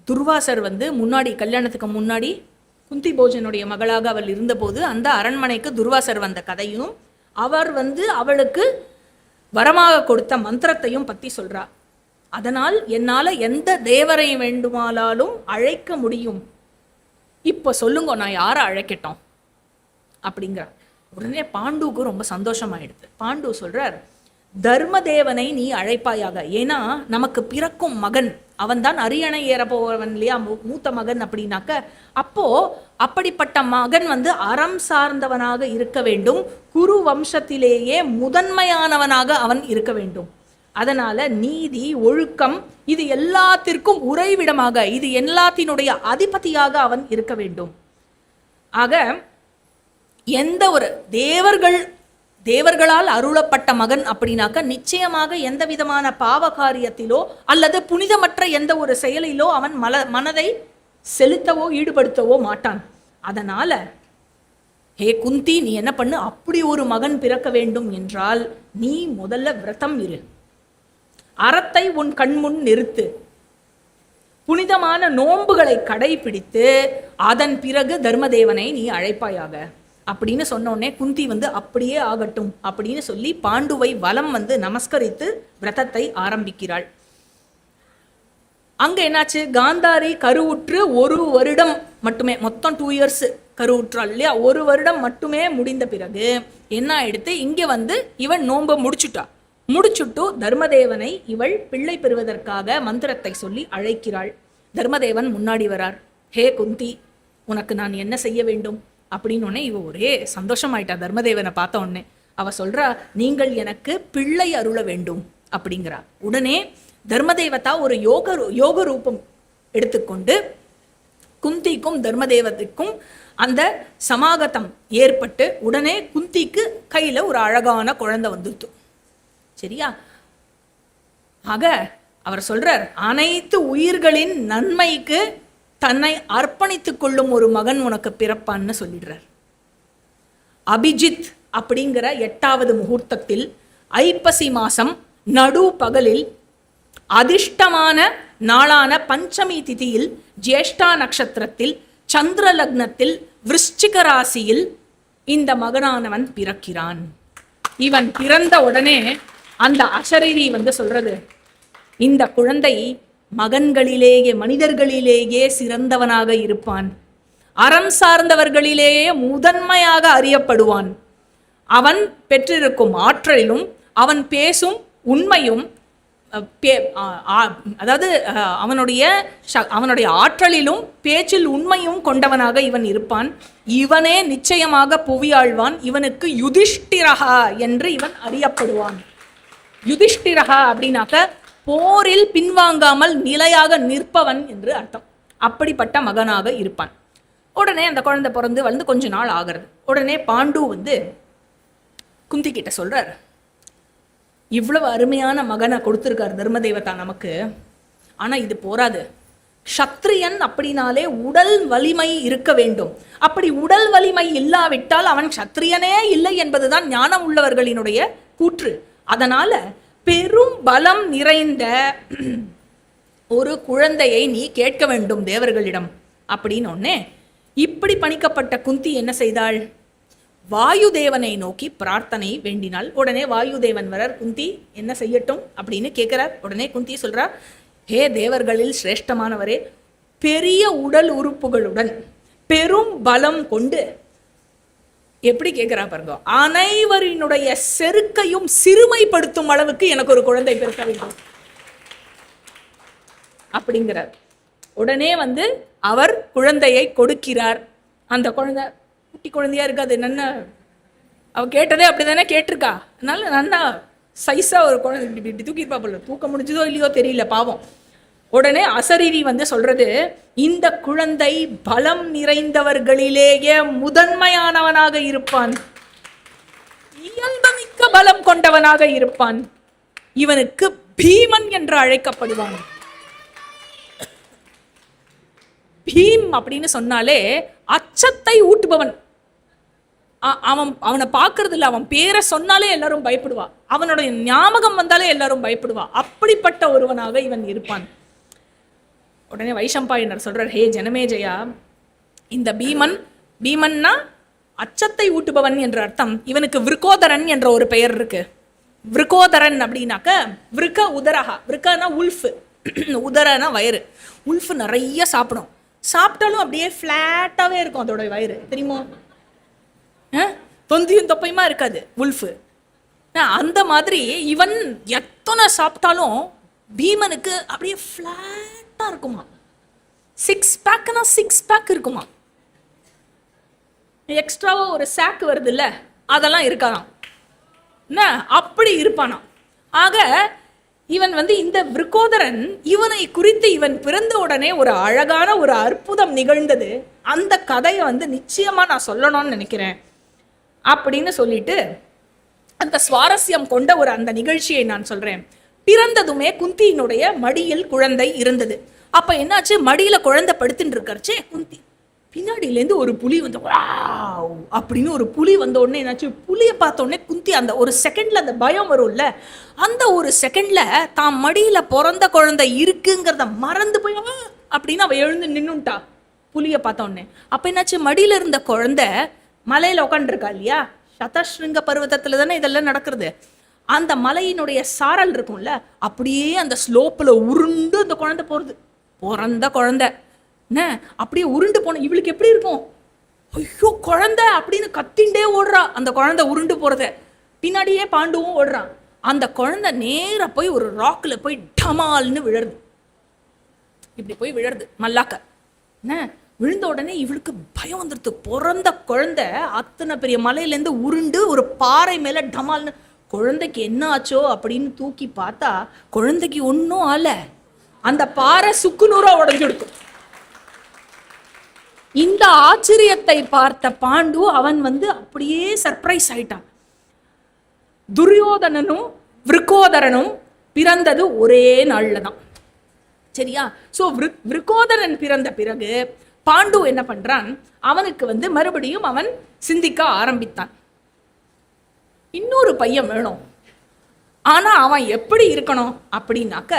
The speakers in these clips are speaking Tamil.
துர்வாசர் முன்னாடி கல்யாணத்துக்கு முன்னாடி குந்தி போஜனுடைய மகளாக அவள் இருந்தபோது அந்த அரண்மனைக்கு துர்வாசர் வந்த கதையும் அவர் அவளுக்கு வரமாக கொடுத்த மந்திரத்தையும் பற்றி சொல்றா. அதனால் என்னால் எந்த தேவரை வேண்டுமானாலும் அழைக்க முடியும், இப்போ சொல்லுங்க நான் யாரை அழைக்கட்டும் அப்படிங்கிற. உடனே பாண்டுவுக்கு ரொம்ப சந்தோஷமாயிடுது. பாண்டு சொல்றார், தர்மதேவனை நீ அழைப்பாயாக. ஏன்னா நமக்கு பிறக்கும் மகன் அவன்தான் அரியணை ஏற போவன் இல்லையா, மூத்த மகன் அப்படின்னாக்க, அப்போ அப்படிப்பட்ட மகன் அறம் சார்ந்தவனாக இருக்க வேண்டும், குரு வம்சத்திலேயே முதன்மையானவனாக அவன் இருக்க வேண்டும். அதனால நீதி ஒழுக்கம் இது எல்லாத்திற்கும் உறைவிடமாக, இது எல்லாத்தினுடைய அதிபதியாக அவன் இருக்க வேண்டும். ஆக எந்த ஒரு தேவர்களால் அருளப்பட்ட மகன் அப்படின்னாக்க நிச்சயமாக எந்த விதமான பாவ காரியத்திலோ அல்லது புனிதமற்ற எந்த ஒரு செயலிலோ அவன் மனதை செலுத்தவோ ஈடுபடுத்தவோ மாட்டான். அதனால ஹே குந்தி, நீ என்ன பண்ணு, அப்படி ஒரு மகன் பிறக்க வேண்டும் என்றால் நீ முதல்ல விரதம் இரு, அறத்தை உன் கண்முன் நிறுத்து, புனிதமான நோன்புகளை கடைபிடித்து அதன் பிறகு தர்மதேவனை நீ அழைப்பாயாக அப்படின்னு சொன்னோடனே குந்தி அப்படியே ஆகட்டும் அப்படின்னு சொல்லி பாண்டுவை வலம் நமஸ்கரித்து விரதத்தை ஆரம்பிக்கிறாள். அங்க என்னாச்சு, காந்தாரி கருவுற்று 1 வருடம் மட்டுமே, மொத்தம் 2 years கருவுற்றாள் இல்லையா, 1 வருடம் மட்டுமே முடிந்த பிறகு என்ன ஆயிடுத்து, இங்க இவன் நோன்பை முடிச்சுட்டு தர்மதேவனை இவள் பிள்ளை பெறுவதற்காக மந்திரத்தை சொல்லி அழைக்கிறாள். தர்மதேவன் முன்னாடி வரார். ஹே குந்தி, உனக்கு நான் என்ன செய்ய வேண்டும் அப்படின்னு உடனே இவ ஒரே சந்தோஷமாயிட்டா. தர்மதேவனை பார்த்த உடனே அவ சொல்றா, நீங்கள் எனக்கு பிள்ளை அருள வேண்டும் அப்படிங்கிறா. உடனே தர்மதேவதா ஒரு யோக ரூபம் எடுத்துக்கொண்டு குந்திக்கும் தர்மதேவத்துக்கும் அந்த சமாகத்தம் ஏற்பட்டு உடனே குந்திக்கு கையில ஒரு அழகான குழந்தை வந்துட்டு. சரியா? ஆக அவர் சொல்றார், அனைத்து உயிர்களின் நன்மைக்கு தன்னை அர்ப்பணித்துக் கொள்ளும் ஒரு மகன் உனக்கு பிறப்பான்னு சொல்லிடுறார். அபிஜித் அப்படிங்கிற 8வது முகூர்த்தத்தில் ஐப்பசி மாசம் நடு பகலில் அதிர்ஷ்டமான நாளான பஞ்சமி திதியில் ஜேஷ்டா நட்சத்திரத்தில் சந்திர லக்னத்தில் விருச்சிக ராசியில் இந்த மகனானவன் பிறக்கிறான். இவன் பிறந்த உடனே அந்த அசரீரி சொல்றது, இந்த குழந்தை மகன்களிலேயே மனிதர்களிலேயே சிறந்தவனாக இருப்பான், அறம் சார்ந்தவர்களிலேயே முதன்மையாக அறியப்படுவான், அவன் பெற்றிருக்கும் ஆற்றலிலும் அவன் பேசும் உண்மையும் அதாவது அவனுடைய ஆற்றலிலும் பேச்சில் உண்மையும் கொண்டவனாக இவன் இருப்பான், இவனே நிச்சயமாக புவியாழ்வான், இவனுக்கு யுதிஷ்டிரகா என்று இவன் அறியப்படுவான். யுதிஷ்டிரகா அப்படின்னாக்க போரில் பின்வாங்காமல் நிலையாக நிற்பவன் என்று அர்த்தம். அப்படிப்பட்ட மகனாக இருப்பான். உடனே அந்த குழந்தை பிறந்து கொஞ்ச நாள் ஆகிறது. உடனே பாண்டு குந்தி கிட்ட சொல்றார், இவ்வளவு அருமையான மகனை கொடுத்திருக்கார் தர்மதேவதா நமக்கு, ஆனா இது போராது, க்ஷத்ரியன் அப்படின்னாலே உடல் வலிமை இருக்க வேண்டும், அப்படி உடல் வலிமை இல்லாவிட்டால் அவன் க்ஷத்ரியனே இல்லை என்பதுதான் ஞானம் உள்ளவர்களினுடைய கூற்று. அதனால பெரும் பலம் நிறைந்த ஒரு குழந்தையை நீ கேட்க வேண்டும் தேவர்களிடம் அப்படின்னு ஒன்னே. இப்படி பணிக்கப்பட்ட குந்தி என்ன செய்தாள், வாயு தேவனை நோக்கி பிரார்த்தனை வேண்டினாள். உடனே வாயு தேவன் வரார், குந்தி என்ன செய்யட்டும் அப்படின்னு கேட்கிறார். உடனே குந்தி சொல்றார், ஹே தேவர்களில் சிரேஷ்டமானவரே, பெரிய உடல் உறுப்புகளுடன் பெரும் பலம் கொண்டு, எப்படி கேட்கிறா பாருங்க, அனைவரினுடைய செருக்கையும் சிறுமைப்படுத்தும் அளவுக்கு எனக்கு ஒரு குழந்தை பிறக்க வேண்டும் அப்படிங்கிறார். உடனே அவர் குழந்தையை கொடுக்கிறார். அந்த குழந்தை குட்டி குழந்தையா இருக்காது, நன்னா அவ கேட்டதே அப்படிதானே கேட்டிருக்கா, அதனால நன்னா சைஸா ஒரு குழந்தை இப்படி தூக்கிருப்பா போல, தூக்க முடிஞ்சதோ இல்லையோ தெரியல பாவம். உடனே அசரீரி சொல்றது, இந்த குழந்தை பலம் நிறைந்தவர்களிலேயே முதன்மையானவனாக இருப்பான், இயல்புமிக்க பலம் கொண்டவனாக இருப்பான், இவனுக்கு பீமன் என்று அழைக்கப்படுவான். பீம் அப்படின்னு சொன்னாலே அச்சத்தை ஊட்டுபவன். அவனை பார்க்கறது இல்லை, அவன் பேரை சொன்னாலே எல்லாரும் பயப்படுவா, அவனுடைய ஞாபகம் வந்தாலே எல்லாரும் பயப்படுவா, அப்படிப்பட்ட ஒருவனாக இவன் இருப்பான். உடனே வைஷம்பாயனர் சொல்றார், ஹே ஜனமேஜயா, இந்த பீமன்னா அச்சத்தை ஊட்டுபவன் என்ற அர்த்தம். இவனுக்கு விருக்கோதரன் என்ற ஒரு பெயர் இருக்கு. விருக்கோதரன் அப்படின்னாக்க விருக்க உதரஹா, விருக்கனா உல்ஃபு, உதரனா வயிறு. உல்ஃபு நிறைய சாப்பிடும், சாப்பிட்டாலும் அப்படியே ஃப்ளாட்டாவே இருக்கும் அதோட வயிறு, தெரியுமோ? தொந்தியும் தொப்பையுமா இருக்காது உல்ஃபு. அந்த மாதிரி இவன் எத்தனை சாப்பிட்டாலும் பீமனுக்கு அப்படியே ஃப்ளாட்டா இருக்குமா. 6 பேக்னா 6 பேக் இருக்குமா. எக்ஸ்ட்ராவா ஒரு சாக் வருது இல்ல, அதெல்லாம் இருக்காதாம். என்ன அப்படி இருப்பானா. ஆக இவன் இந்த விருக்கோதரன், இவனை குறித்து இவன் பிறந்த உடனே ஒரு அழகான ஒரு அற்புதம் நிகழ்ந்தது. அந்த கதையை நிச்சயமா நான் சொல்லணும்னு நினைக்கிறேன் அப்படின்னு சொல்லிட்டு அந்த சுவாரஸ்யம் கொண்ட ஒரு அந்த நிகழ்ச்சியை நான் சொல்றேன். பிறந்ததுமே குந்தியினுடைய மடியில் குழந்தை இருந்தது. அப்ப என்னாச்சு, மடியில குழந்தை படுத்துட்டு இருக்கறச்சே குந்தி பின்னாடியிலேருந்து ஒரு புலி அப்படின்னு ஒரு புலி வந்த உடனே என்னாச்சு, புலியை பார்த்த உடனே குந்தி அந்த ஒரு செகண்ட்ல அந்த பயம் வரும்ல, அந்த ஒரு செகண்ட்ல தான் மடியில பிறந்த குழந்தை இருக்குங்கிறத மறந்து போய் அப்படின்னு அவ எழுந்து நின்னுட்டா புலியை பார்த்த உடனே. அப்ப என்னாச்சு, மடியில இருந்த குழந்தை மலையில உட்காந்துருக்கா இல்லையா, சதஸ்ருங்க பர்வதத்துல தானே இதெல்லாம் நடக்கிறது. அந்த மலையினுடைய சாரல் இருக்கும்ல, அப்படியே அந்த ஸ்லோப்ல உருண்டு அந்த குழந்தை போறது. பிறந்த குழந்தை என்ன அப்படியே உருண்டு போன இவளுக்கு எப்படி இருக்கும், ஐயோ குழந்தை அப்படின்னு கத்திண்டே ஓடுறா. அந்த குழந்தை உருண்டு போறத பின்னாடியே பாண்டுவும் ஓடுறான். அந்த குழந்தை நேரா போய் ஒரு ராக்ல போய் டமால்னு விழருது. இப்படி போய் விழருது மல்லாக்க. என்ன விழுந்த உடனே இவளுக்கு பயம் வந்துடுது. பிறந்த குழந்தை அத்தனை பெரிய மலையிலேருந்து உருண்டு ஒரு பாறை மேல டமால்னு. குழந்தைக்கு என்ன ஆச்சோ அப்படின்னு தூக்கி பார்த்தா குழந்தைக்கு ஒன்றும் ஆல, அந்த பாறை சுக்குநூறா உடஞ்சுடுக்கும். இந்த ஆச்சரியத்தை பார்த்த பாண்டு அவன் அப்படியே சர்ப்ரைஸ் ஆயிட்டான். துரியோதனனும் விருக்கோதரனும் பிறந்தது ஒரே நாள்ல தான், சரியா? சோ விருக்கோதரன் பிறந்த பிறகு பாண்டு என்ன பண்றான், அவனுக்கு மறுபடியும் அவன் சிந்திக்க ஆரம்பித்தான். இன்னொரு பையன் வேணும், ஆனா அவன் எப்படி இருக்கணும் அப்படின்னாக்க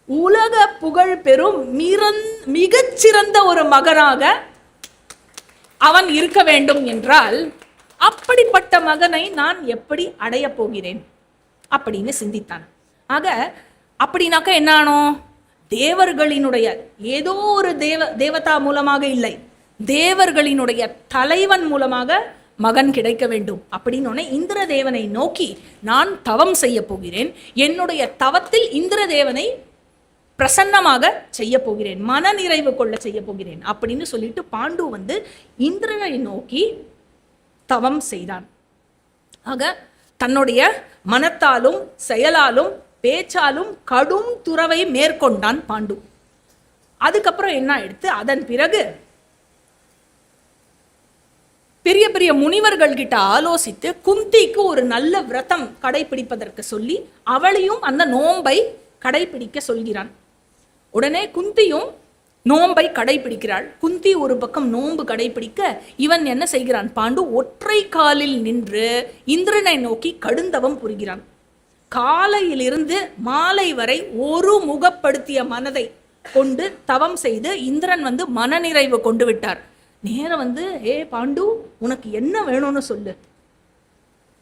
உலக புகழ் பெறும் மிகச்சிறந்த ஒரு மகனாக அவன் இருக்க வேண்டும் என்றால் அப்படிப்பட்ட மகனை நான் எப்படி அடைய போகிறேன் அப்படின்னு சிந்தித்தான். ஆக அப்படின்னாக்க என்ன ஆனோம், தேவர்களினுடைய ஏதோ ஒரு தேவதா மூலமாக இல்லை, தேவர்களினுடைய தலைவன் மூலமாக மகன் கிடைக்க வேண்டும் அப்படின்னு இந்திர தேவனை நோக்கி நான் தவம் செய்ய போகிறேன். என்னுடைய தவத்தில் இந்திர தேவனை பிரசன்னமாக செய்ய போகிறேன், மன நிறைவு கொள்ள செய்ய போகிறேன் அப்படின்னு சொல்லிட்டு பாண்டு இந்திரனை நோக்கி தவம் செய்தான். ஆக தன்னுடைய மனத்தாலும் செயலாலும் பேச்சாலும் கடும் துறவை மேற்கொண்டான் பாண்டு. அதுக்கப்புறம் என்ன எடுத்து அதன் பிறகு பெரிய பெரிய முனிவர்கள் கிட்ட ஆலோசித்து குந்திக்கு ஒரு நல்ல விரதம் கடைபிடிப்பதற்கு சொல்லி அவளையும் அந்த நோன்பை கடைபிடிக்க சொல்கிறான். உடனே குந்தியும் நோன்பை கடைபிடிக்கிறாள். குந்தி ஒரு பக்கம் நோன்பு கடைபிடிக்க இவன் என்ன செய்கிறான், பாண்டு ஒற்றை காலில் நின்று இந்திரனை நோக்கி கடுந்தவம் புரிகிறான். காலையிலிருந்து மாலை வரை ஒரு முகப்படுத்திய மனதை கொண்டு தவம் செய்து இந்திரன் மனநிறைவு கொண்டு விட்டார். நேரம் ஏ பாண்டு உனக்கு என்ன வேணும்னு சொல்லு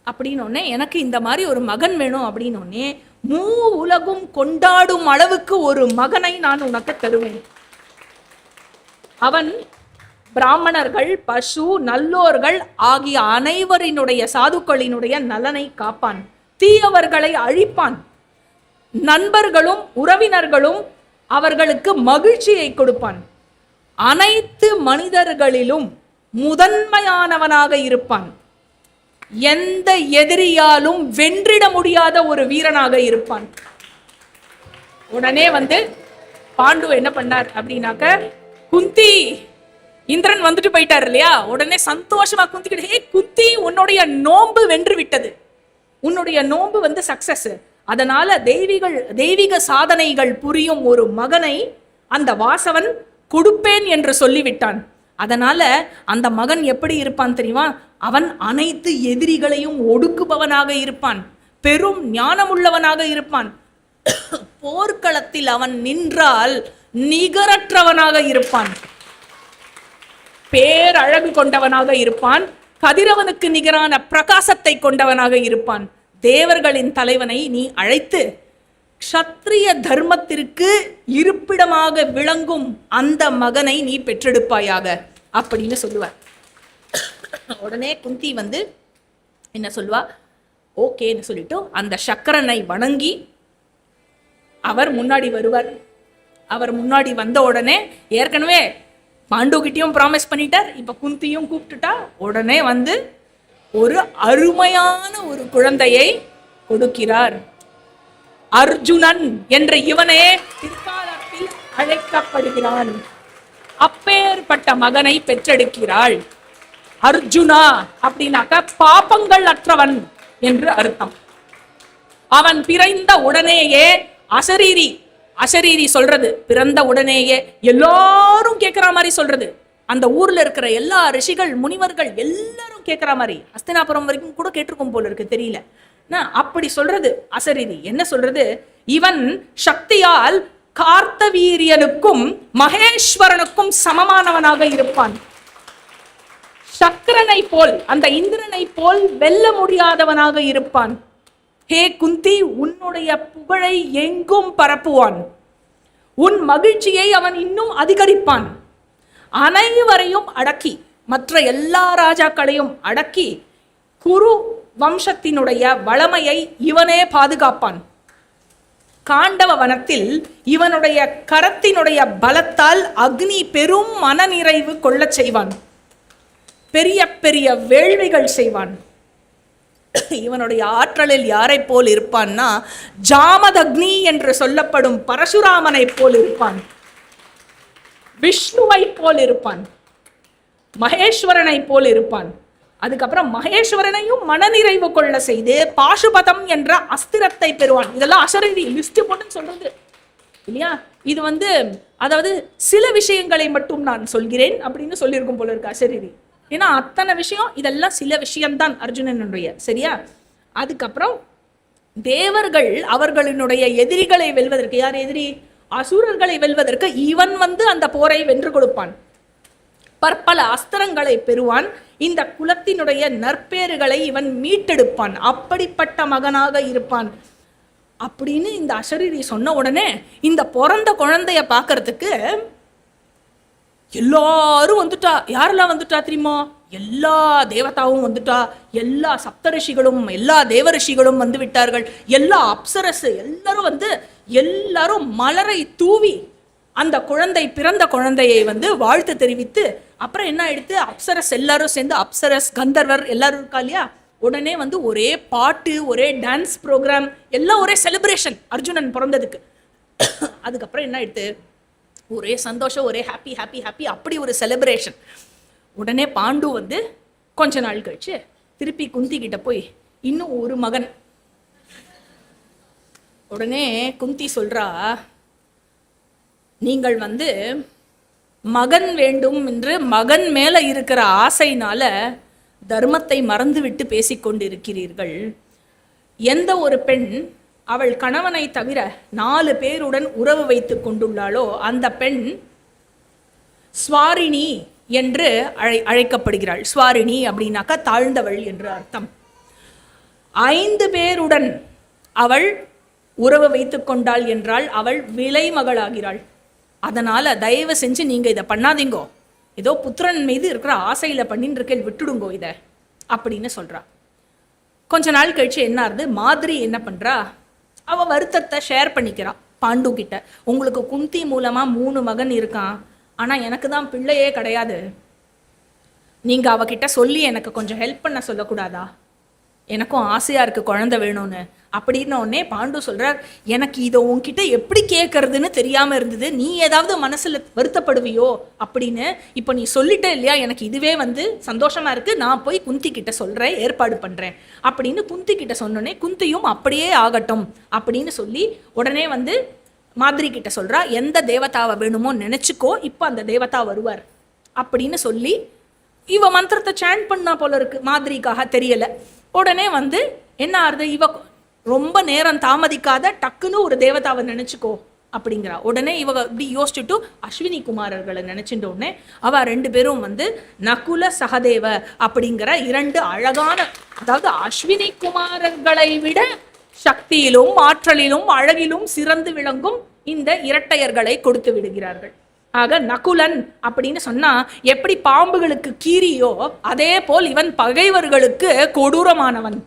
அப்படின்னோடனே, எனக்கு இந்த மாதிரி ஒரு மகன் வேணும் அப்படின்னோடனே, மூ உலகும் கொண்டாடும் அளவுக்கு ஒரு மகனை நான் உனக்கு தருவேன். அவன் பிராமணர்கள், பசு, நல்லோர்கள் ஆகிய அனைவரினுடைய சாதுக்களினுடைய நலனை காப்பான், தீயவர்களை அழிப்பான், நண்பர்களும் உறவினர்களும் அவர்களுக்கு மகிழ்ச்சியை கொடுப்பான், அனைத்து மனிதர்களிலும் முதன்மையானவனாக இருப்பான், எந்த எதிரியாலும் வென்றிட முடியாத ஒரு வீரனாக இருப்பான். உடனே பாண்டு என்ன பண்ணார் அப்படின்னாக்க, குந்தி இந்திரன் போயிட்டார் இல்லையா, உடனே சந்தோஷமா குந்திக்கிட்டு, ஹே குந்தி உன்னுடைய நோன்பு வென்று விட்டது, உன்னுடைய நோன்பு சக்சஸ், அதனால தெய்வீக சாதனைகள் புரியும் ஒரு மகனை அந்த வாசவன் கொடுப்பேன் என்று சொல்லிவிட்டான். அதனால அந்த மகன் எப்படி இருப்பான் தெரியுமா, அவன் அனைத்து எதிரிகளையும் ஒடுக்குபவனாக இருப்பான், பெரும் ஞானமுள்ளவனாக இருப்பான். போர்க்களத்தில் அவன் நின்றால் நிகரற்றவனாக இருப்பான், பேரழகு கொண்டவனாக இருப்பான், கதிரவனுக்கு நிகரான பிரகாசத்தை கொண்டவனாக இருப்பான். தேவர்களின் தலைவனை நீ அழைத்து க்ஷத்ரிய தர்மத்திற்கு இருப்பிடமாக விளங்கும் அந்த மகனை நீ பெற்றெடுப்பாயாக அப்படின்னு சொல்லுவார். உடனே குந்தி வந்து என்ன சொல்லுவா, ஓகேன்னு சொல்லிட்டு அந்த சக்கரனை வணங்கி அவர் முன்னாடி வருவார். அவர் முன்னாடி வந்த உடனே ஏற்கனவே பாண்டுகிட்டையும் ப்ராமிஸ் பண்ணிட்டார், இப்ப குந்தியும் கூப்பிட்டுட்டா. உடனே வந்து ஒரு அருமையான ஒரு குழந்தையை கொடுக்கிறார். அர்ஜுனன் என்ற இவனே பிற்காலத்தில் அழைக்கப்படுகிறான். அப்பேற்பட்ட மகனை பெற்றெடுக்கிறாள். அர்ஜுனா அப்படின்னாக்க பாபங்கள் அற்றவன் என்று அர்த்தம். அவன் பிறந்த உடனேயே அசரீரி சொல்றது, பிறந்த உடனேயே எல்லாரும் கேட்கிற மாதிரி சொல்றது. அந்த ஊர்ல இருக்கிற எல்லா ரிஷிகள் முனிவர்கள் எல்லாரும் கேட்கிற மாதிரி, அஸ்தினாபுரம் வரைக்கும் கூட கேட்டிருக்கும் போல இருக்கு, தெரியல. அப்படி சொல்றது அசரீரி. என்ன சொல்றது, இவன் சக்தியால் கார்த்தவீரியனுக்கும் மகேஸ்வரனுக்கும் சமமானவனாக இருப்பான். சக்கரனை போல், அந்த இந்திரனை போல் வெல்ல முடியாதவனாக இருப்பான். ஹே குந்தி, உன்னுடைய புகழை எங்கும் பரப்புவான். உன் மகிழ்ச்சியை அவன் இன்னும் அதிகரிப்பான். அனைவரையும் அடக்கி, மற்ற எல்லா ராஜாக்களையும் அடக்கி, குரு வம்சத்தினுடைய வளமையை இவனே பாதுகாப்பான். காண்டவ வனத்தில் இவனுடைய கரத்தினுடைய பலத்தால் அக்னி பெரும் மனநிறைவு கொள்ளச் செய்வான். பெரிய பெரிய வேள்விகள் செய்வான். இவனுடைய ஆற்றலில் யாரை போல் இருப்பான்னா, ஜாமதக்னி என்று சொல்லப்படும் பரசுராமனை போல் இருப்பான், விஷ்ணுவை போல் இருப்பான், மகேஸ்வரனை போல் இருப்பான். அதுக்கப்புறம் மகேஸ்வரனையும் மனநிறைவு கொள்ள செய்து பாசுபதம் என்ற அஸ்திரத்தை பெறுவான். இதெல்லாம் அசரீரி லிஸ்ட் போட்டு சொல்றது இல்லையா. இது வந்து அதாவது சில விஷயங்களை மட்டும் நான் சொல்கிறேன் அப்படின்னு சொல்லியிருக்கும் போல இருக்கு அசரீரி. ஏன்னா அத்தனை விஷயம், இதெல்லாம் சில விஷயம்தான் அர்ஜுனனுடைய, சரியா. அதுக்கப்புறம் தேவர்கள் அவர்களினுடைய எதிரிகளை வெல்வதற்கு, யார் எதிரி, அசுரர்களை வெல்வதற்கு இவன் வந்து அந்த போரை வென்று கொடுப்பான். பற்பல அஸ்திரங்களை பெறுவான். இந்த குலத்தினுடைய நற்பேறுகளை இவன் மீட்டெடுப்பான். அப்படிப்பட்ட மகனாக இருப்பான் அப்படின்னு இந்த அசரீரி சொன்ன உடனே இந்த பிறந்த குழந்தைய பார்க்கறதுக்கு எல்லாரும் வந்துட்டா. யாரெல்லாம் வந்துட்டா தெரியுமா, எல்லா தேவதாவும் வந்துட்டா, எல்லா சப்தரிஷிகளும் எல்லா தேவரிஷிகளும் வந்து விட்டார்கள், எல்லா அப்சரசு எல்லாரும் வந்து எல்லாரும் மலரை தூவி அந்த குழந்தை, பிறந்த குழந்தையை வந்து வாழ்த்து தெரிவித்து, அப்புறம் என்ன ஆயிடுத்து, அப்சரஸ் எல்லாரும் சேர்ந்து, அப்சரஸ் கந்தர்வர் எல்லாரும் இருக்கா இல்லையா, உடனே வந்து ஒரே பாட்டு, ஒரே டான்ஸ் ப்ரோக்ராம், எல்லாம் ஒரே செலிப்ரேஷன் அர்ஜுனன் பிறந்ததுக்கு. அதுக்கப்புறம் என்ன ஆயிடுத்து, ஒரே சந்தோஷம், ஒரே ஹாப்பி ஹாப்பி ஹாப்பி, அப்படி ஒரு செலிப்ரேஷன். உடனே பாண்டு வந்து கொஞ்ச நாள் கழிச்சு திருப்பி குந்தி கிட்ட போய் இன்னும் ஒரு மகன். உடனே குந்தி சொல்றா, நீங்கள் வந்து மகன் வேண்டும் என்று மகன் மேல இருக்கிற ஆசைனால தர்மத்தை மறந்து விட்டு பேசிக்கொண்டிருக்கிறீர்கள். எந்த ஒரு பெண் அவள் கணவனை தவிர 4 பேருடன் உறவு வைத்துக் கொண்டுள்ளாளோ அந்த பெண் ஸ்வாரிணி என்று அழைக்கப்படுகிறாள். ஸ்வாரிணி அப்படின்னாக்கா தாழ்ந்தவள் என்று அர்த்தம். 5 பேருடன் அவள் உறவு வைத்துக் கொண்டாள் என்றால் அவள் விலை மகளாகிறாள். அதனால தயவு செஞ்சு நீங்க இதை பண்ணாதீங்கோ, ஏதோ புத்திரன் மீது இருக்கிற ஆசையில பண்ணின்னு இருக்கேன், விட்டுடுங்கோ இதை அப்படின்னு சொல்றா. கொஞ்ச நாள் கழிச்சு என்ன ஆகுது, மாதிரி என்ன பண்றா, அவ வருத்தத்தை ஷேர் பண்ணிக்கிறா பாண்டு கிட்ட. உங்களுக்கு குந்தி மூலமா 3 மகன் இருக்கான், ஆனா எனக்கு தான் பிள்ளையே கிடையாது, நீங்க அவகிட்ட சொல்லி எனக்கு கொஞ்சம் ஹெல்ப் பண்ண சொல்லக்கூடாதா, எனக்கும் ஆசையா இருக்கு குழந்தை வேணும்னு அப்படின்னு. உடனே பாண்டு சொல்றார், எனக்கு இதை உன்கிட்ட எப்படி கேட்கறதுன்னு தெரியாம இருந்தது, நீ ஏதாவது மனசுல வருத்தப்படுவியோ அப்படின்னு. இப்ப நீ சொல்லிட்ட இல்லையா, எனக்கு இதுவே வந்து சந்தோஷமா இருக்கு, நான் போய் குந்தி கிட்ட சொல்றேன், ஏற்பாடு பண்றேன் அப்படின்னு குந்தி கிட்ட சொன்னோடனே குந்தியும் அப்படியே ஆகட்டும் அப்படின்னு சொல்லி உடனே வந்து மாதிரி கிட்ட சொல்றா, எந்த தேவதாவை வேணுமோ நினைச்சுக்கோ, இப்ப அந்த தேவதா வருவார் அப்படின்னு சொல்லி இவ மந்திரத்தை சாண்ட் பண்ணா போல இருக்கு, மாதிரிக்காக தெரியல. உடனே வந்து என்ன ஆறுது, இவ ரொம்ப நேரம் தாமதிக்காத டக்குன்னு ஒரு தேவதாவை நினைச்சுக்கோ அப்படிங்கிறா. உடனே இவ இப்படி யோசிச்சுட்டு அஸ்வினி குமாரர்களை நினைச்சுட்ட உடனே அவ 2 பேரும் வந்து நகுல சகதேவ அப்படிங்கிற 2 அழகான, அதாவது அஸ்வினி குமாரர்களை விட சக்தியிலும் ஆற்றலிலும் அழகிலும் சிறந்து விளங்கும் இந்த இரட்டையர்களை கொடுத்து விடுகிறார்கள். ஆக நகுலன் அப்படின்னு சொன்னா எப்படி பாம்புகளுக்கு கீரியோ அதே போல் இவன் பகைவர்களுக்கு கொடூரமானவன்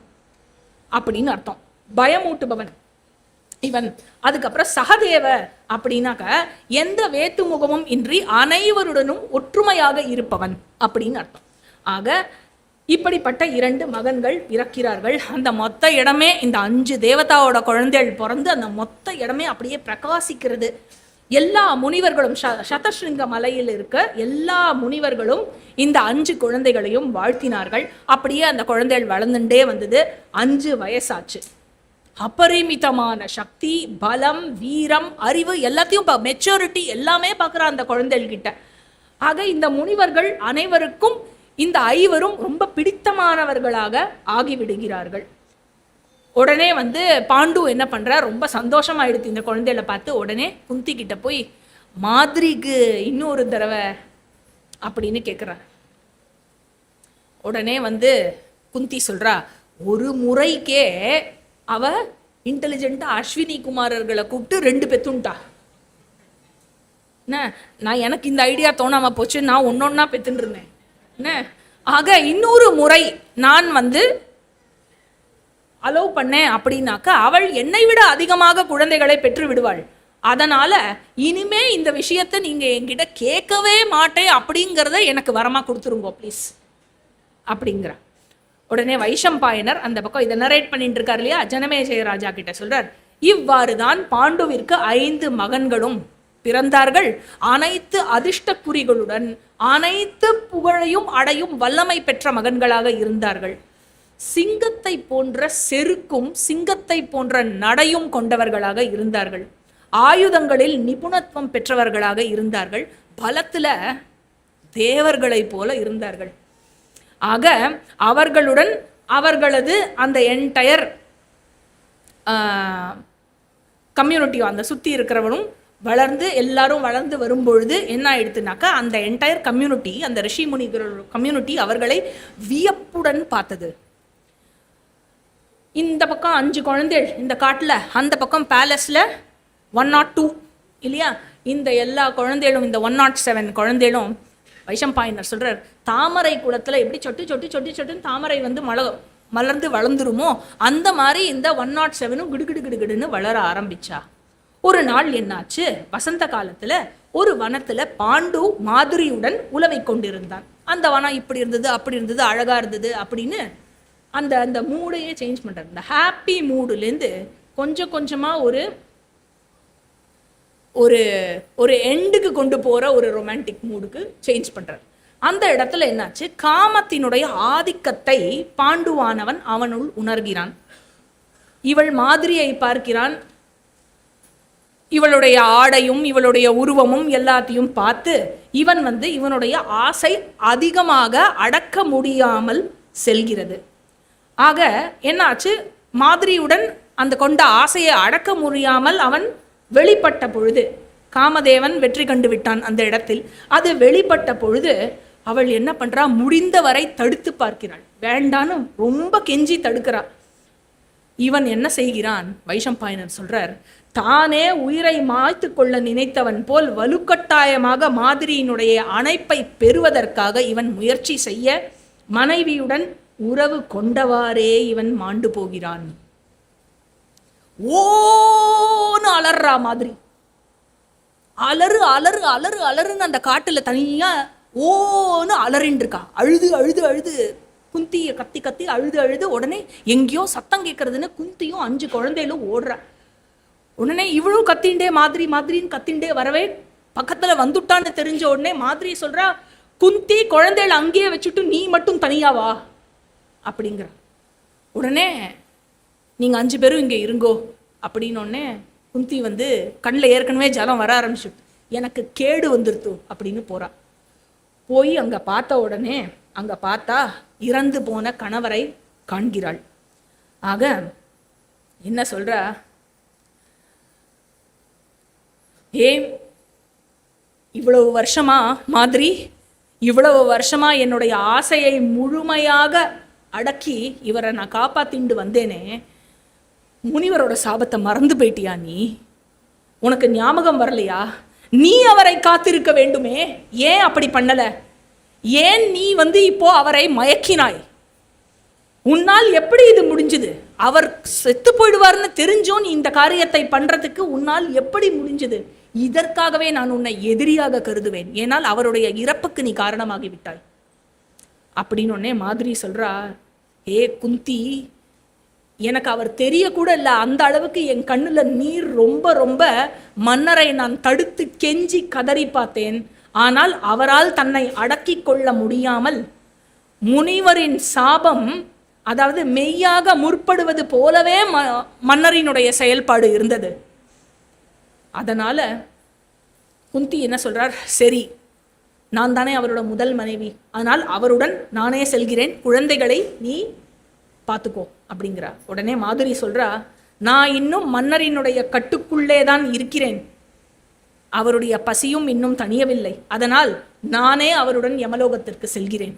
அப்படின்னு அர்த்தம், பயமூட்டுபவன் இவன். அதுக்கப்புறம் சகதேவ அப்படின்னாக்க எந்த வேத்து முகமும் இன்றி அனைவருடனும் ஒற்றுமையாக இருப்பவன் அப்படின்னு அர்த்தம். ஆக இப்படிப்பட்ட 2 மகன்கள் பிறக்கிறார்கள். அந்த மொத்த இடமே இந்த 5 தேவதாவோட குழந்தைகள் பிறந்து அந்த மொத்த இடமே அப்படியே பிரகாசிக்கிறது. எல்லா முனிவர்களும் சதஸ்ருங்க மலையில் இருக்க எல்லா முனிவர்களும் இந்த 5 குழந்தைகளையும் வாழ்த்தினார்கள். அப்படியே அந்த குழந்தைகள் வளர்ந்துட்டே வந்தது. 5 வயசாச்சு. அபரிமிதமான சக்தி, பலம், வீரம், அறிவு எல்லாத்தையும் மெச்சூரிட்டி எல்லாமே பார்க்குற அந்த குழந்தைகள் கிட்ட. ஆக இந்த முனிவர்கள் அனைவருக்கும் இந்த 5வரும் ரொம்ப பிடித்தமானவர்களாக ஆகிவிடுகிறார்கள். உடனே வந்து பாண்டு என்ன பண்ற, ரொம்ப சந்தோஷமாயிடுது இந்த குழந்தைகளை பார்த்து. உடனே குந்தி கிட்ட போய் மாதிரிக்கு இன்னொரு தடவை அப்படின்னு கேட்குறார். உடனே வந்து குந்தி சொல்றா, ஒரு முறைக்கே அவ இன்டெலிஜென்ட்டா அஸ்வினி குமாரர்களை கூப்பிட்டு 2 பெத்துன்ட்டா. என்ன நான் எனக்கு இந்த ஐடியா தோணாம போச்சு, நான் ஒன்னொன்னா பெத்துன்னு இருந்தேன். என்ன ஆக இன்னொரு முறை நான் வந்து அலோவ் பண்ணேன் அப்படின்னாக்க அவள் என்னை விட அதிகமாக குழந்தைகளை பெற்று விடுவாள். அதனால இனிமே இந்த விஷயத்தை நீங்க என்கிட்ட கேட்கவே மாட்டேன் அப்படிங்கிறத எனக்கு வரமா கொடுத்துருங்கோ ப்ளீஸ் அப்படிங்கிற. உடனே வைஷம்பாயனர் அந்த பக்கம் இதை நரேட் பண்ணிட்டு இருக்காரு இல்லையா, ஜனமேஜய ராஜா கிட்ட சொல்றார், இவ்வாறு தான் பாண்டுவிற்கு 5 மகன்களும் பிறந்தார்கள். அனைத்து அதிர்ஷ்ட குறிகளுடன் அனைத்து புகழையும் அடையும் வல்லமை பெற்ற மகன்களாக இருந்தார்கள். சிங்கத்தை போன்ற செருக்கும் சிங்கத்தை போன்ற நடையும் கொண்டவர்களாக இருந்தார்கள். ஆயுதங்களில் நிபுணத்துவம் பெற்றவர்களாக இருந்தார்கள். பலத்துல தேவர்களை போல இருந்தார்கள். ஆக அவர்களுடன் அவர்களது அந்த என்டையர் கம்யூனிட்டியும் அந்த சுற்றி இருக்கிறவனும் வளர்ந்து எல்லாரும் வளர்ந்து வரும்பொழுது என்ன ஆயிடுத்துனாக்கா அந்த என்டையர் கம்யூனிட்டி, அந்த ரிஷி முனிகள் கம்யூனிட்டி அவர்களை வியப்புடன் பார்த்தது. இந்த பக்கம் 5 குழந்தைகள் இந்த காட்டில், அந்த பக்கம் பேலஸில் 102 இல்லையா, இந்த எல்லா குழந்தைகளும் இந்த 107 குழந்தைகளும் வைஷம்பாயனர் சொல்றார், தாமரை குளத்தில் எப்படி சொட்டு சொட்டு சொட்டு சொட்டுன்னு தாமரை வந்து மலர்ந்து வளர்ந்துருமோ அந்த மாதிரி இந்த 107 கிடுகிடு கிடுகிடுன்னு வளர ஆரம்பிச்சா. ஒரு நாள் என்னாச்சு, வசந்த காலத்துல ஒரு வனத்துல பாண்டு மாதிரியுடன் உலவை கொண்டிருந்தான். அந்த வனம் இப்படி இருந்தது அப்படி இருந்தது அழகா இருந்தது அப்படின்னு அந்த அந்த மூடையே சேஞ்ச் பண்றாரு. இந்த ஹாப்பி மூடுலேருந்து கொஞ்சம் கொஞ்சமா ஒரு ஒரு ஒரு எண்டுக்கு கொண்டு போற ஒரு ரொமான்டிக் மூடுக்கு சேஞ்ச் பண்றார். அந்த இடத்துல என்னாச்சு, காமத்தினுடைய ஆதிக்கத்தை பாண்டுவானவன் அவனுள் உணர்கிறான். இவள் மாதிரியை பார்க்கிறான். இவளுடைய ஆடையும் இவளுடைய உருவமும் எல்லாத்தையும் பார்த்து இவன் வந்து இவனுடைய ஆசை அதிகமாக அடக்க முடியாமல் செல்கிறது. ஆக என்னாச்சு, மாதிரியுடன் அந்த கொண்ட ஆசையை அடக்க முடியாமல் அவன் வெளிப்பட்ட பொழுது, காமதேவன் வெற்றி கண்டு விட்டான் அந்த இடத்தில். அது வெளிப்பட்ட பொழுது அவள் என்ன பண்றா, முடிந்தவரை தடுத்து பார்க்கிறாள். வேண்டான்னு ரொம்ப கெஞ்சி தடுக்கிறா. இவன் என்ன செய்கிறான், வைஷம்பாயனர் சொல்றார், தானே உயிரை மாய்த்து கொள்ள நினைத்தவன் போல் வலுக்கட்டாயமாக மாதிரியினுடைய அணைப்பை பெறுவதற்காக இவன் முயற்சி செய்ய மனைவியுடன் உறவு கொண்டவாறே இவன் மாண்டு போகிறான். ஓன்னு அலறா மாதிரி, அலறு அலறு அலறு அலறுன்னு அந்த காட்டுல தனியா ஓன்னு அலறின்னு இருக்கா. அழுது அழுது அழுது குந்திய கத்தி கத்தி அழுது அழுது உடனே எங்கேயோ சத்தம் கேட்கறதுன்னு குந்தியும் 5 குழந்தைகளும் ஓடுறா. உடனே இவளும் கத்தின்ண்டே மாதிரி மாதிரின்னு கத்தின்ண்டே வரவே பக்கத்துல வந்துட்டான்னு தெரிஞ்ச உடனே மாதிரி சொல்றா, குந்தி குழந்தைகள் அங்கேயே வச்சுட்டு நீ மட்டும் தனியாவா அப்படிங்கிற. உடனே நீங்க 5 பேரும் இங்க இருங்கோ அப்படின்னோடனே குந்தி வந்து கண்ணில் ஏற்கனவே ஜலம் வர ஆரம்பிச்சு, எனக்கு கேடு வந்துருத்து அப்படின்னு போறா. போய் அங்க பார்த்த உடனே அங்க பார்த்தா இறந்து போன கணவரை காண்கிறாள். ஆக என்ன சொல்றா, ஏன் இவ்வளவு வருஷமா மாதிரி, இவ்வளவு வருஷமா என்னுடைய ஆசையை முழுமையாக அடக்கி இவரை நான் காப்பாத்திண்டு வந்தேனே, முனிவரோட சாபத்தை மறந்து போயிட்டியா நீ? உனக்கு ஞாபகம் வரலையா? நீ அவரை காத்திருக்க வேண்டுமே, ஏன் அப்படி பண்ணல? ஏன் நீ இப்போ அவரை மயக்கினாய்? உன்னால் எப்படி இது முடிஞ்சது? அவர் செத்து போயிடுவார்னு தெரிஞ்சோம் நீ இந்த காரியத்தை பண்றதுக்கு உன்னால் எப்படி முடிஞ்சது? இதற்காகவே நான் உன்னை எதிரியாக கருதுவேன், ஏனால் அவருடைய இறப்புக்கு நீ காரணமாகி விட்டாய் அப்படின்னு உடனே மாதிரி சொல்றா, ஏ குந்தி, எனக்கு அவர் தெரிய கூட இல்லை, அந்த அளவுக்கு என் கண்ணுல நீர் ரொம்ப ரொம்ப, மன்னரை நான் தடுத்து கெஞ்சி கதறி பார்த்தேன், ஆனால் அவரால் தன்னை அடக்கி கொள்ள முடியாமல் முனிவரின் சாபம், அதாவது மெய்யாக முற்படுவது போலவே மன்னரினுடைய செயல்பாடு இருந்தது. அதனால குந்தி என்ன சொல்றார், சரி நான் தானே அவரோட முதல் மனைவி, ஆனால் அவருடன் நானே செல்கிறேன், குழந்தைகளை நீ பார்த்துக்கோ அப்படிங்கிறா. உடனே மாதுரி சொல்றா, நான் இன்னும் மன்னரினுடைய கட்டுக்குள்ளே தான் இருக்கிறேன், அவருடைய பசியும் இன்னும் தணியவில்லை, அதனால் நானே அவருடன் யமலோகத்திற்கு செல்கிறேன்.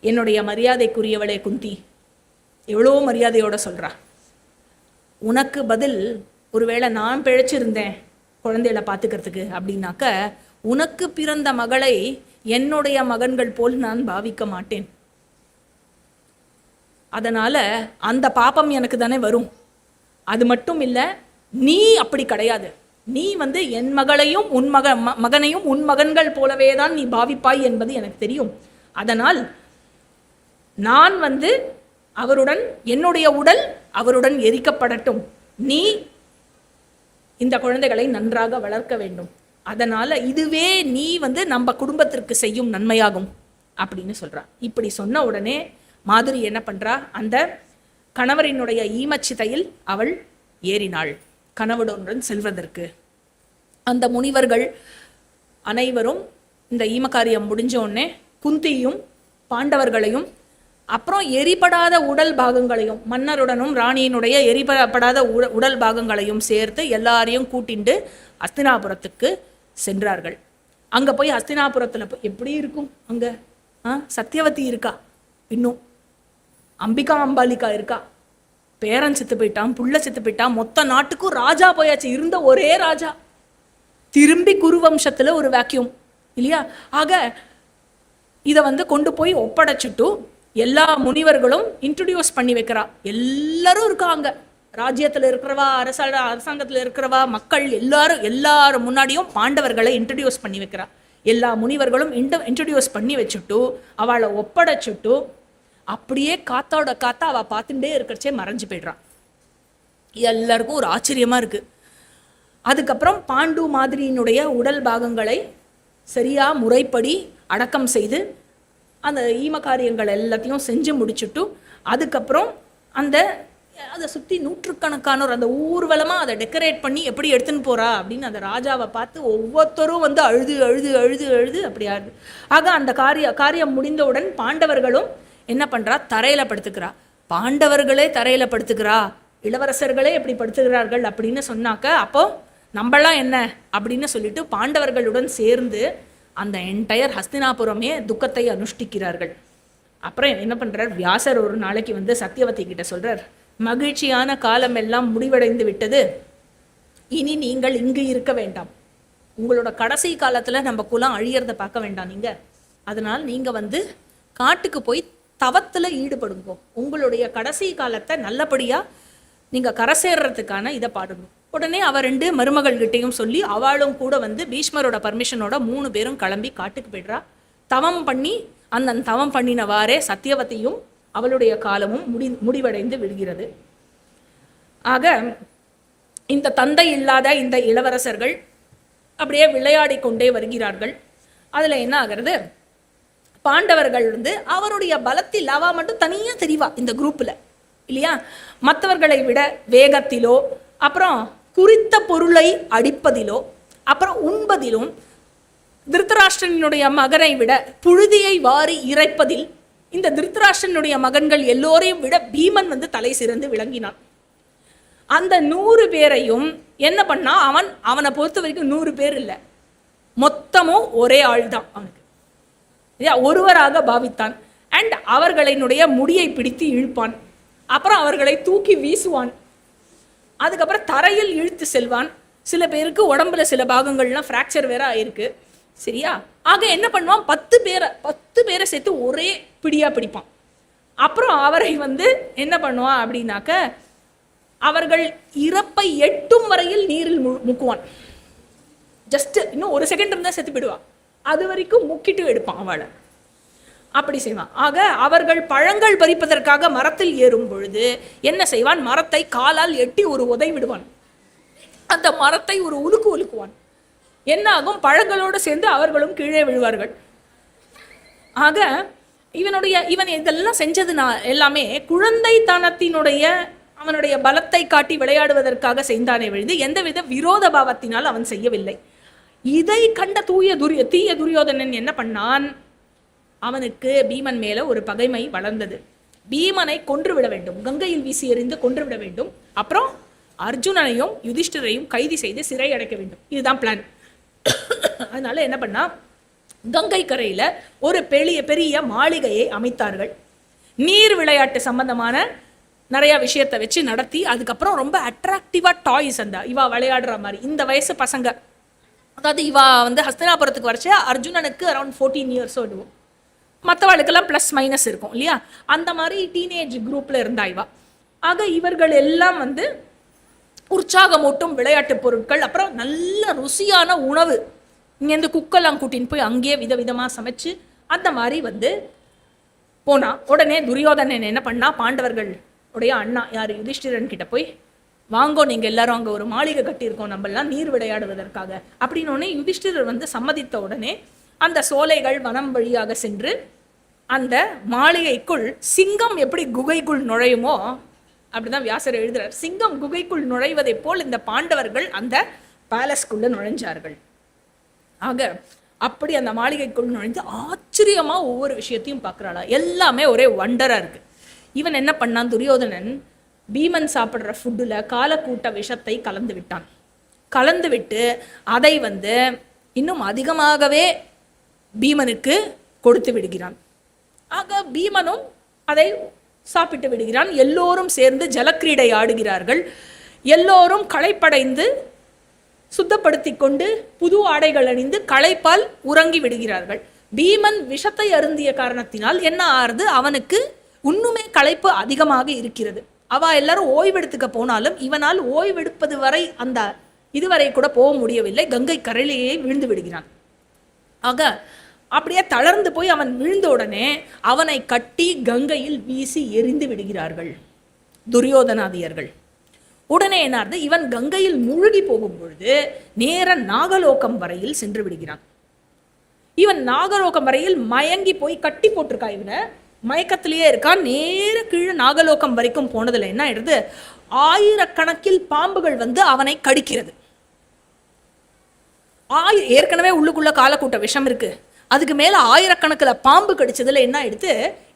என்னுடைய மரியாதைக்குரியவளே குந்தி, எவ்வளோ மரியாதையோட சொல்றா. உனக்கு பதில் ஒருவேளை நான் பிழைச்சிருந்தேன் குழந்தைகளை பார்த்துக்கிறதுக்கு அப்படின்னாக்க, உனக்கு பிறந்த மகளை என்னுடைய மகன்கள் போல் நான் பாவிக்க மாட்டேன். அதனால அந்த பாப்பம் எனக்கு தானே வரும். அது மட்டும் இல்லை, நீ அப்படி கிடையாது. நீ என் மகளையும் உன் மகனையும் உன் மகன்கள் போலவே தான் நீ பாவிப்பாய் என்பது எனக்கு தெரியும். அதனால் நான் அவருடன், என்னுடைய உடல் அவருடன் எரிக்கப்படட்டும், நீ இந்த குழந்தைகளை நன்றாக வளர்க்க வேண்டும், அதனால இதுவே நீ நம்ம குடும்பத்திற்கு செய்யும் நன்மையாகும் அப்படின்னு சொல்றா. இப்படி சொன்ன உடனே மாதுரி என்ன பண்றா, அந்த கணவரினுடைய ஈமச்சிதையில் அவள் ஏறினாள் கணவனுடன் செல்வதற்கு. அந்த முனிவர்கள் அனைவரும் இந்த ஈமக்காரியம் முடிஞ்ச உடனே குந்தியும் பாண்டவர்களையும், அப்புறம் எரிபடாத உடல் பாகங்களையும், மன்னருடனும் ராணியினுடைய எரிபடாத உடல் பாகங்களையும் சேர்த்து எல்லாரையும் கூட்டிண்டு அஸ்தினாபுரத்துக்கு சென்றார்கள். அங்க போய் அஸ்தினாபுரத்துல எப்படி இருக்கும், அங்க சத்தியவதி இருக்கா, இன்னும் அம்பிகா அம்பாலிகா இருக்கா, பேரன் செத்து போயிட்டான், புள்ள செத்து போயிட்டான், மொத்த நாட்டுக்கும் ராஜா போயாச்சு, இருந்த ஒரே ராஜா திரும்பி குருவம்சத்துல ஒரு வேக்யூம் இல்லையா. ஆக இதை கொண்டு போய் ஒப்படைச்சிட்டு எல்லா முனிவர்களும் இன்ட்ரடியூஸ் பண்ணி வைக்கிறா. எல்லாரும் இருக்காங்க, ராஜ்யத்தில் இருக்கிறவா, அரசாங்கத்தில் இருக்கிறவா, மக்கள் எல்லாரும் முன்னாடியும் பாண்டவர்களை இன்ட்ரடியூஸ் பண்ணி வைக்கிறா. எல்லா முனிவர்களும் இன்ட்ரடியூஸ் பண்ணி வச்சுட்டு அவளை ஒப்படைச்சிட்டு அப்படியே காத்தோட காத்தா அவள் பார்த்துட்டே இருக்கிறச்சே மறைஞ்சு போய்ட்றான். எல்லாருக்கும் ஒரு ஆச்சரியமா இருக்கு. அதுக்கப்புறம் பாண்டு மாதிரியினுடைய உடல் பாகங்களை சரியா முறைப்படி அடக்கம் செய்து அந்த ஈமக்காரியங்கள் எல்லாத்தையும் செஞ்சு முடிச்சுட்டு, அதுக்கப்புறம் அதை சுற்றி நூற்றுக்கணக்கானோர் அந்த ஊர்வலமாக அதை டெக்கரேட் பண்ணி எப்படி எடுத்துன்னு போறா அப்படின்னு அந்த ராஜாவை பார்த்து ஒவ்வொருத்தரும் அழுது அழுது அழுது அழுது அப்படி ஆகுது. ஆக அந்த காரியம் முடிந்தவுடன் பாண்டவர்களும் என்ன பண்றா, தரையில படுத்துக்கிறா. பாண்டவர்களே தரையில படுத்துக்கிறா, இளவரசர்களே எப்படி படுத்துகிறார்கள் அப்படின்னு சொன்னாக்க, அப்போ நம்மளாம் என்ன அப்படின்னு சொல்லிட்டு பாண்டவர்களுடன் சேர்ந்து அந்த என்டையர் ஹஸ்தினாபுரமே துக்கத்தை அனுஷ்டிக்கிறார்கள். அப்புறம் என்ன பண்றார், வியாசர் ஒரு நாளைக்கு சத்தியவதி கிட்ட சொல்றார், மகிழ்ச்சியான காலம் எல்லாம் முடிவடைந்து விட்டது, இனி நீங்கள் இங்கு இருக்க வேண்டாம், உங்களோட கடைசி காலத்துல நம்ம குலம் அழியறத பார்க்க வேண்டாம் நீங்க, அதனால் நீங்க காட்டுக்கு போய் தவத்துல ஈடுபடுங்க, உங்களுடைய கடைசி காலத்தை நல்லபடியா நீங்க கரை சேர்றதுக்கான இதை பாடுங்க. உடனே அவ 2 மருமகள்கிட்டையும் சொல்லி அவளும் கூட பீஷ்மரோட பர்மிஷனோட 3 பேரும் கிளம்பி காட்டுக்கு போய்ட்றா. தவம் பண்ணி அந்த தவம் பண்ணினவாறே சத்தியவதியும் அவளுடைய காலமும் முடிவடைந்து விடுகிறது. ஆக இந்த தந்தை இல்லாத இந்த இளவரசர்கள் அப்படியே விளையாடி கொண்டே வருகிறார்கள். அதுல என்ன ஆகிறது, பாண்டவர்கள் அவருடைய பலத்தில் அவ மட்டும் தனியா தெரிவா இந்த குரூப்ல இல்லையா. மற்றவர்களை விட வேகத்திலோ, அப்புறம் குறித்த பொருளை அடிப்பதிலோ, அப்புறம் உண்பதிலும் திருத்தராஷ்டிரனுடைய மகனை விட புழுதியை வாரி இறைப்பதில் இந்த திருத்தராஷ்டிரனுடைய மகன்கள் எல்லோரையும் விட பீமன் தலை சிறந்து விளங்கினான். அந்த 100 பேரையும் என்ன பண்ணா, அவனை பொறுத்த வரைக்கும் 100 பேர் இல்லை, மொத்தமும் ஒரே ஆள் தான் அவனுக்கு, ஒருவராக பாவித்தான். அண்ட் அவர்களினுடைய முடியை பிடித்து இழுப்பான், அப்புறம் அவர்களை தூக்கி வீசுவான், அதுக்கப்புறம் தரையில் இழுத்து செல்வான். சில பேருக்கு உடம்புல சில பாகங்கள்லாம் ஃப்ராக்சர் வேற ஆயிருக்கு, சரியா? ஆக என்ன பண்ணுவான், 10 பேரை சேர்த்து ஒரே பிடியா பிடிப்பான். அப்புறம் அவரை என்ன பண்ணுவான் அப்படின்னாக்க, அவர்கள் இறப்பை எட்டும் வரையில் நீரில் முக்குவான். ஜஸ்ட் இன்னும் 1 செகண்ட் இருந்தால் செத்து போயிடுவான், அது வரைக்கும் முக்கிட்டு எடுப்பான் அவளை, அப்படி செய்வான். ஆக அவர்கள் பழங்கள் பறிப்பதற்காக மரத்தில் ஏறும் பொழுது என்ன செய்வான், மரத்தை காலால் எட்டி ஒரு உதை விடுவான், அந்த மரத்தை ஒரு உலுக்குவான். என்ன ஆகும், பழங்களோடு சேர்ந்து அவர்களும் கீழே விழுவார்கள். ஆக இவன் இதெல்லாம் செஞ்சது எல்லாமே குழந்தைத்தனத்தினுடைய அவனுடைய பலத்தை காட்டி விளையாடுவதற்காக செய்தானே விழுது, எந்தவித விரோத பாவத்தினால் அவன் செய்யவில்லை. இதை கண்ட தீய துரியோதனன் என்ன பண்ணான், அவனுக்கு பீமன் மேல ஒரு பகைமை வளர்ந்தது. பீமனை கொன்று விட வேண்டும், கங்கையில் வீசி எறிந்து கொன்று விட வேண்டும், அப்புறம் அர்ஜுனனையும் யுதிஷ்டிரையும் கைது செய்து சிறை அடைக்க வேண்டும், இதுதான் பிளான். அதனால என்ன பண்ணா, கங்கை கரையில ஒரு பெரிய மாளிகையை அமைத்தார்கள். நீர் விளையாட்டு சம்பந்தமான நிறைய விஷயத்தை வச்சு நடத்தி, அதுக்கப்புறம் ரொம்ப அட்ராக்டிவா டாய்ஸ், அந்த இவா விளையாடுற மாதிரி இந்த வயசு பசங்க, அதாவது இவா ஹஸ்தினாபுரத்துக்கு வரைச்ச அர்ஜுனனுக்கு அரௌண்ட் 14 இயர்ஸ் இருக்கும், மற்றவாளுக்கெல்லாம் ப்ளஸ் மைனஸ் இருக்கும் இல்லையா, அந்த மாதிரி டீனேஜ் குரூப்ல இருந்தா இவா. ஆக இவர்கள் எல்லாம் உற்சாகமூட்டும் விளையாட்டு பொருட்கள், அப்புறம் நல்ல ருசியான உணவு, இங்கேருந்து குக்கெல்லாம் கூட்டின்னு போய் அங்கேயே விதவிதமாக சமைச்சு அந்த மாதிரி போனா. உடனே துரியோதனன் என்ன பண்ணா, பாண்டவர்கள் உடைய அண்ணா யார் யுதிஷ்டிரன் கிட்ட போய், வாங்கோ நீங்க எல்லாரும் அங்கே ஒரு மாளிகை கட்டியிருக்கோம் நம்மெல்லாம் நீர் விளையாடுவதற்காக அப்படின்னு உடனே யுதிஷ்டிரர் சம்மதித்த உடனே அந்த சோலைகள் வனம் வழியாக சென்று அந்த மாளிகைக்குள் சிங்கம் எப்படி குகைக்குள் நுழையுமோ அப்படிதான் வியாசர் எழுதுறார், சிங்கம் குகைக்குள் நுழைவதை போல் இந்த பாண்டவர்கள் அந்த பேலஸ்குள்ள நுழைஞ்சார்கள். ஆக அப்படி அந்த மாளிகைக்குள் நுழைந்து ஆச்சரியமா ஒவ்வொரு விஷயத்தையும் பார்க்குறாளா, எல்லாமே ஒரே வண்டரா இருக்கு. இவன் என்ன பண்ணான், துரியோதனன் பீமன் சாப்பிட்ற ஃபுட்டில் காலக்கூட்ட விஷத்தை கலந்து விட்டான். கலந்து விட்டு அதை இன்னும் அதிகமாகவே பீமனுக்கு கொடுத்து விடுகிறான். ஆக பீமனும் அதை சாப்பிட்டு விடுகிறான். எல்லோரும் சேர்ந்து ஜலக்கிரீடை ஆடுகிறார்கள். எல்லோரும் களைப்படைந்து சுத்தப்படுத்தி கொண்டு புது ஆடைகள் அணிந்து களைப்பால் உறங்கி விடுகிறார்கள். பீமன் விஷத்தை அருந்திய காரணத்தினால் என்ன ஆறுது, அவனுக்கு இன்னுமே களைப்பு அதிகமாக இருக்கிறது. அவ எல்லாரும் ஓய்வெடுத்துக்க போனாலும் இவனால் ஓய்வெடுப்பது வரை அந்த இதுவரை கூட போக முடியவில்லை, கங்கை கரையிலேயே விழுந்து விடுகிறான். ஆக அப்படியே தளர்ந்து போய் அவன் விழுந்த உடனே அவனை கட்டி கங்கையில் வீசி எரிந்து விடுகிறார்கள் துரியோதனாதியர்கள். உடனே என்னார்து, இவன் கங்கையில் மூழ்கி போகும் பொழுது நேர நாகலோகம் வரையில் சென்று விடுகிறான். இவன் நாகலோகம் வரையில் மயங்கி போய் கட்டி போட்டிருக்கா, இவனை மயக்கத்திலேயே இருக்கான். நேர கீழே நாகலோகம் வரைக்கும் போனதுல என்ன ஆயிடுது, ஆயிரக்கணக்கில் பாம்புகள் அவனை கடிக்கிறது. ஏற்கனவே உள்ளுக்குள்ள காலக்கூட்ட விஷம் இருக்கு, அதுக்கு மேல ஆயிரக்கணக்கில் பாம்பு கடிச்சதுல என்ன ஆயிடுது,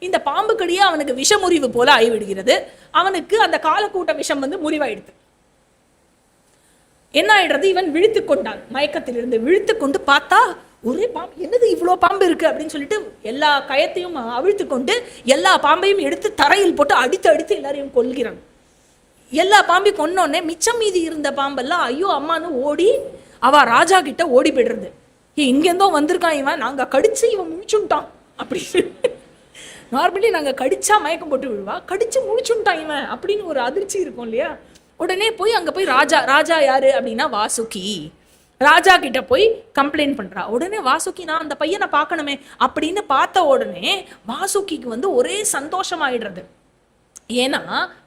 இந்த பாம்பு கடியே அவனுக்கு விஷமுறிவு போல ஆகிவிடுகிறது. அவனுக்கு அந்த காலக்கூட்ட விஷம் முறிவாயிடுது. என்ன ஆயிடுறது, இவன் விழித்து கொண்டான். மயக்கத்திலிருந்து விழித்து கொண்டு பார்த்தா ஒரே பாம்பு, என்னது இவ்வளோ பாம்பு இருக்கு அப்படின்னு சொல்லிட்டு எல்லா கயத்தையும் அவிழ்த்து கொண்டு எல்லா பாம்பையும் எடுத்து தரையில் போட்டு அடித்து அடித்து எல்லாரையும் கொல்கிறான். எல்லா பாம்பையும் கொன்னோடனே மிச்சம் மீதி இருந்த பாம்பெல்லாம் ஐயோ அம்மானு ஓடி அவ ராஜா கிட்ட ஓடி போயிடுறது. இங்கேருந்தோ வந்திருக்கான் இவன், நாங்கள் கடிச்சு இவன் முடிச்சுட்டான் அப்படின்னு. நார்மலி நாங்கள் கடிச்சா மயக்கம் போட்டு விழுவா, கடிச்சு முடிச்சுட்டான் இவன் அப்படின்னு ஒரு அதிர்ச்சி இருக்கும் இல்லையா. உடனே போய் அங்கே போய் ராஜா யாரு அப்படின்னா வாசுகி, ராஜா கிட்ட போய் கம்ப்ளைண்ட் பண்றா. உடனே வாசுகி, நான் அந்த பையனை பார்க்கணுமே அப்படின்னு பார்த்த உடனே வாசுகிக்கு ஒரே சந்தோஷமாயிடுறது. ஏன்னா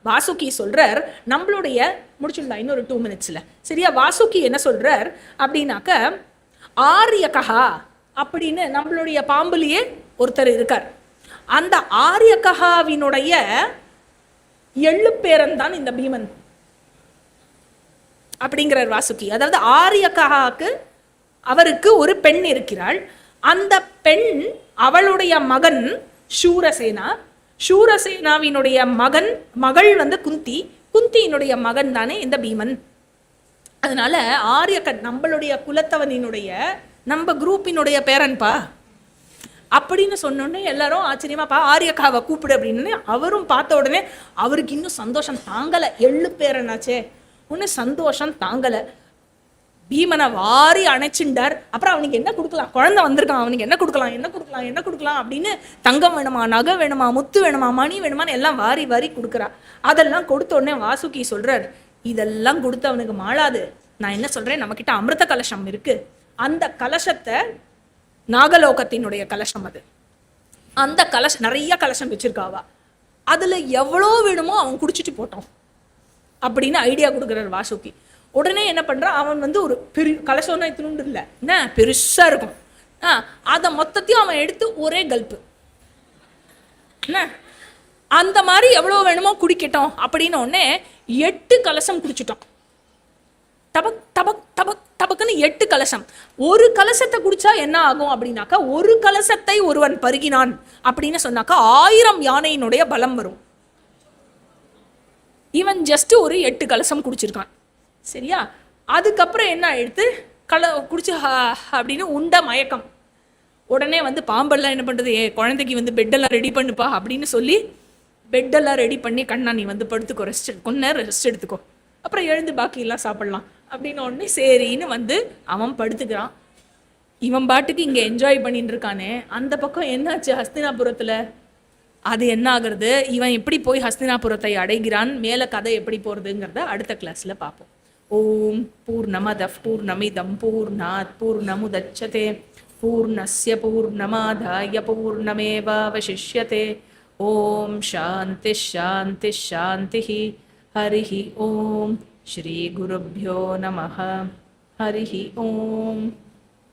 வாசுகி சொல்றார், நம்மளுடைய முடிச்சுடலாம் இன்னொரு 2 மினிட்ஸ்ல சரியா. வாசுகி என்ன சொல்றார் அப்படின்னாக்க, ஆரியகா அப்படின்னு நம்மளுடைய பாம்புலேயே ஒருத்தர் இருக்கார். அந்த ஆரியகாவினுடைய எள்ளு பேரன் தான் இந்த பீமன் அப்படிங்கிறார் வாசுகி. அதாவது ஆரியகாவுக்கு அவருக்கு ஒரு பெண் இருக்கிறாள். அந்த பெண் அவளுடைய மகன் சூரசேனா, சூரசேனாவினுடைய மகள் குந்தி, குந்தியினுடைய மகன் தானே இந்த பீமன். அதனால நம்மளுடைய குலத்தவனினுடைய நம்ம குரூப்பினுடைய பேரன்பா அப்படின்னு சொன்னோடனே எல்லாரும் ஆச்சரியமாப்பா ஆரியக்காவை கூப்பிடு அப்படின்னு அவரும் பார்த்த உடனே அவருக்கு இன்னும் சந்தோஷம் தாங்கலை. எள்ளு பேரனாச்சே, ஒன்னும் சந்தோஷம் தாங்கலை. பீமனை வாரி அணைச்சுண்டார். அப்புறம் அவனுக்கு என்ன கொடுக்கலாம், குழந்தை வந்திருக்கான், அவனுக்கு என்ன கொடுக்கலாம் அப்படின்னு தங்கம் வேணுமா, நகை வேணுமா, முத்து வேணுமா, மணி வேணுமான்னு எல்லாம் வாரி வாரி கொடுக்குறா. அதெல்லாம் கொடுத்த உடனே வாசுகி சொல்றார், இதெல்லாம் கொடுத்து அவனுக்கு மாளாது. நான் என்ன சொல்றேன், நம்ம கிட்ட அமிர்த கலசம் இருக்கு. அந்த கலசத்தை, நாகலோகத்தினுடைய கலசம் அது, அந்த கலசம் நிறைய கலசம் வச்சிருக்காவா, அதுல எவ்வளோ வேணுமோ அவன் குடிச்சிட்டு போட்டோம் அப்படின்னு ஐடியா கொடுக்குறாரு வாசுகி. உடனே என்ன பண்றான், அவன் ஒரு பெரிய கலசம்னா இத்தினுண்டு இல்லை, என்ன பெருசா இருக்கும், அதை மொத்தத்தையும் அவன் எடுத்து ஒரே கல்ப்பு, என்ன அந்த மாதிரி எவ்வளோ வேணுமோ குடிக்கட்டும் அப்படின்னு உடனே 8 கலசம் குடிச்சிட்டோம். டபக் டபக் டபக் டபக்குன்னு 8 கலசம். ஒரு கலசத்தை குடிச்சா என்ன ஆகும் அப்படின்னாக்கா, ஒரு கலசத்தை ஒருவன் பருகினான் அப்படின்னு சொன்னாக்கா 1000 யானையினுடைய பலம் வரும். இவன் ஜஸ்ட் ஒரு 8 கலசம் குடிச்சிருக்கான். சரியா? அதுக்கப்புறம் என்ன எடுத்து குடிச்சு அப்படின்னு உண்ட மயக்கம். உடனே பாம்பெல்லாம் என்ன பண்ணுறது, குழந்தைக்கு பெட்டெல்லாம் ரெடி பண்ணுப்பா அப்படின்னு சொல்லி பெட்டெல்லாம் ரெடி பண்ணி, கண்ணா நீ படுத்துக்கோ, கொஞ்ச நேரம் ரெஸ்ட் எடுத்துக்கோ, அப்புறம் எழுந்து பாக்கியெல்லாம் சாப்பிடலாம் அப்படின்னு உடனே சரின்னு அவன் படுத்துக்கிறான். இவன் பாட்டுக்கு இங்கே என்ஜாய் பண்ணிட்டு இருக்கானே. அந்த பக்கம் என்னாச்சு ஹஸ்தினாபுரத்தில், அது என்ன ஆகுறது, இவன் எப்படி போய் ஹஸ்தினாபுரத்தை அடைகிறான், மேலே கதை எப்படி போகிறதுங்கிறத அடுத்த கிளாஸில் பார்ப்போம். ஓம் பூர்ணமதః பூர்ணமிதம் பூர்ணாத் பூர்ணமுதச்யதே பூர்ணஸ்ய பூர்ணமாதாய பூர்ணமேவாவசிஷ்யதே. ஓம் சாந்தி சாந்தி சாந்திः. ஹரிः ஓம். ஸ்ரீ குருभ्यो நமः. ஹரிः ஓம்.